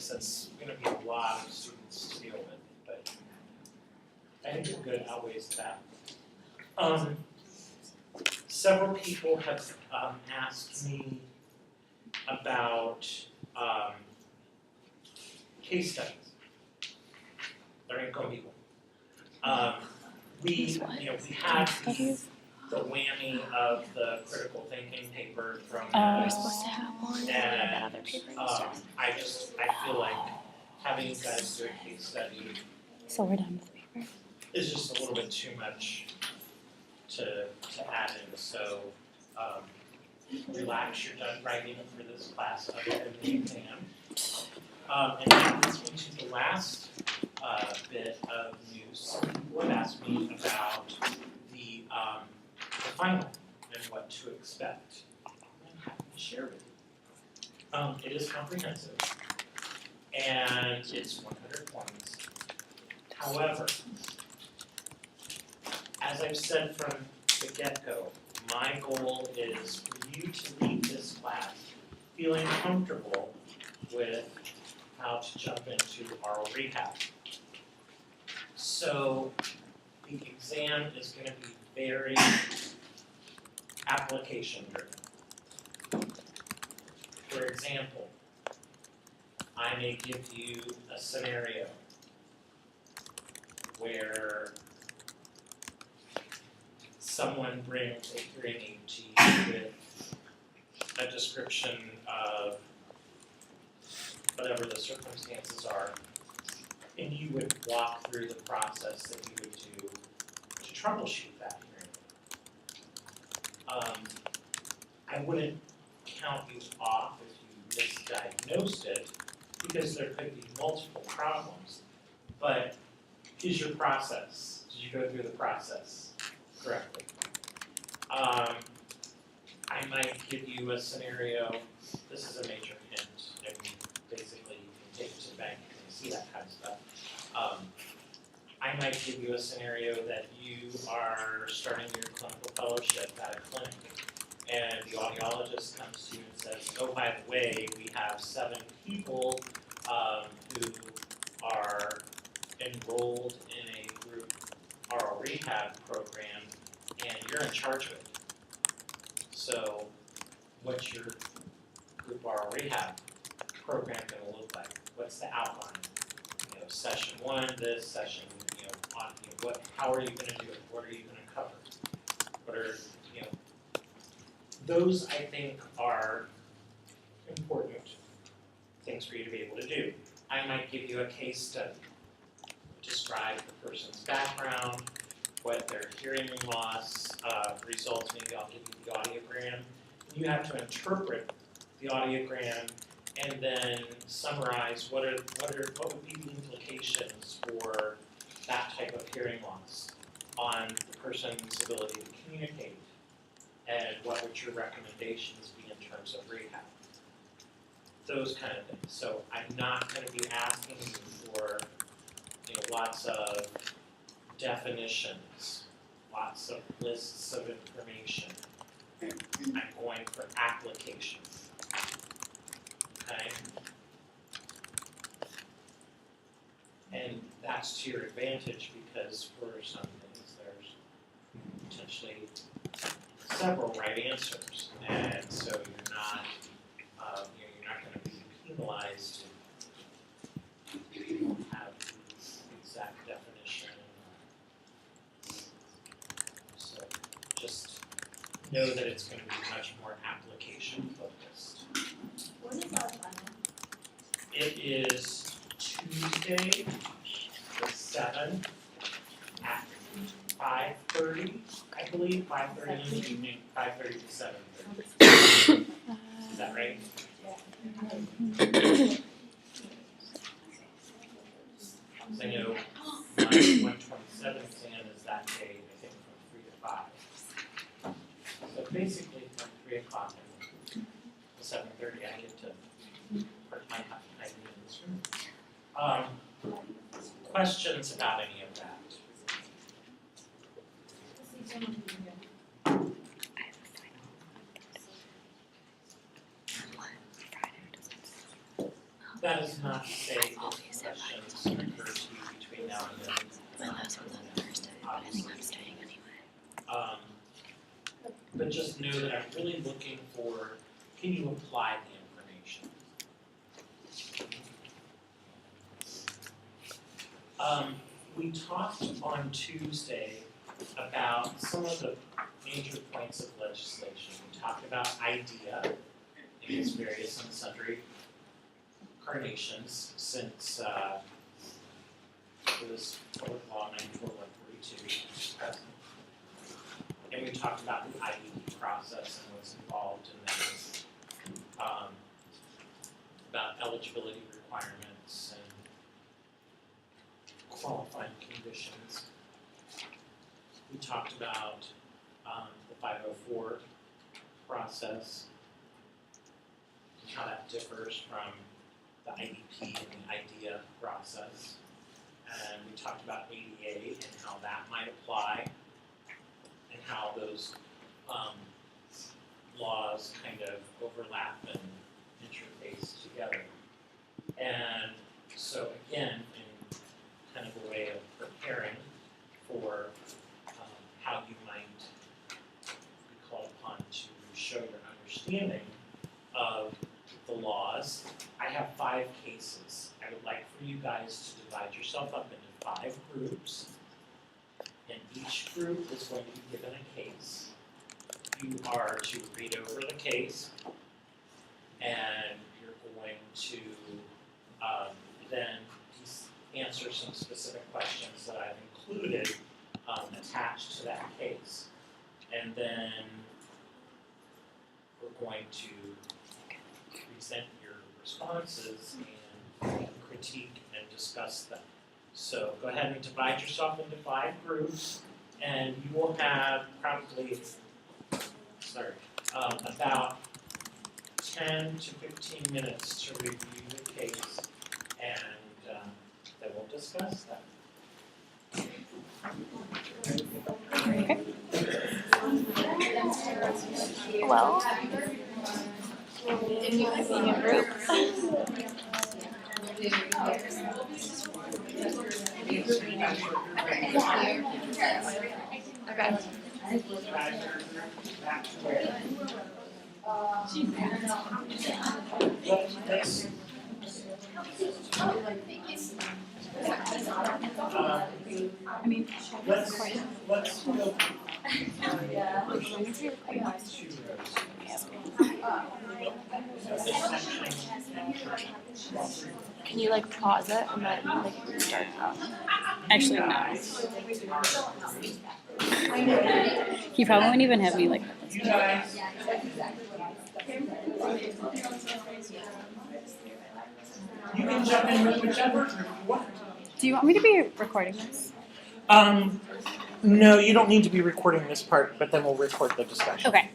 this, it's gonna be a lot of students to deal with, but I think the good outweighs the bad. Several people have asked me about case studies. They're in people. We had the whammy of the critical thinking paper from We're supposed to have one, and other paper I feel like having you guys do a case study So we're done with paper. is just a little bit too much to add in. So relax, you're done writing for this class other than the exam. And that leads me to the last bit of news. Some people have asked me about the final and what to expect. I'm happy to share with you. It is comprehensive and it's 100 points. However, as I've said from the get-go, my goal is for you to leave this class feeling comfortable with how to jump into oral rehab. So the exam is going to be very application driven. For example, I may give you a scenario where someone brings a hearing aid to you with a description of whatever the circumstances are, and you would walk through the process that you would do to troubleshoot that hearing aid. I wouldn't count you off if you misdiagnosed it, because there could be multiple problems, but is your process, did you go through the process correctly? I might give you a scenario, this is a major hint, and basically you can take it to the bank and see that kind of stuff. I might give you a scenario that you are starting your clinical fellowship at a clinic, and the audiologist comes to you and says, oh, by the way, we have 7 people who are enrolled in a group oral rehab program, and you're in charge of it. So what's your group oral rehab program going to look like? What's the outline? Session 1, this session, how are you going to do it? What are you going to cover? What are, those I think are important things for you to be able to do. I might give you a case study, describe the person's background, what their hearing loss results. Maybe I'll give you the audiogram. You have to interpret the audiogram and then summarize what would be the implications for that type of hearing loss on the person's ability to communicate, and what would your recommendations be in terms of rehab. Those kind of things. So I'm not going to be asking you for lots of definitions, lots of lists of information. I'm going for application. Okay? And that's to your advantage, because for some things there's potentially several right answers, and so you're not going to be penalized if you don't have the exact definition. So just know that it's going to be much more application focused. What is our final? It is Tuesday, the 7th at 5:30, I believe, 5:30 in the evening, 5:30 to 7:30. Is that right? So I know my 127 exam is that day, I think from 3 to 5. So basically from 3 o'clock to 7:30, I get to part my time in this room. Questions about any of that? That is not to say if questions occur to you between now and then. My last one's on Thursday, but I think I'm staying anyway. But just know that I'm really looking for, can you apply the information? We talked on Tuesday about some of the major points of legislation. We talked about IDEA in its various and sundry incarnations since it was Public Law 94-142 present. And we talked about the IEP process and what's involved in that, about eligibility requirements and qualifying conditions. We talked about the 504 process and how that differs from the IDP and the IDEA process. And we talked about ADA and how that might apply and how those laws kind of overlap and interface together. And so again, in kind of a way of preparing for how you might be called upon to show your understanding of the laws, I have 5 cases. I would like for you guys to divide yourself up into 5 groups. And each group is going to be given a case. You are to read over the case, and you're going to then answer some specific questions that I've included attached to that case. And then we're going to present your responses and critique and discuss them. So go ahead and divide yourself into 5 groups, and you will have probably, about 10 to 15 minutes to review the case, and then we'll discuss that. Okay. Well, being a group. Okay. I mean, Let's go. Can you like pause it and then like start it up? Actually, no. He probably won't even have me like this. You guys, you can jump in with whichever group you want. Do you want me to be recording this? No, you don't need to be recording this part, but then we'll record the discussion. Okay.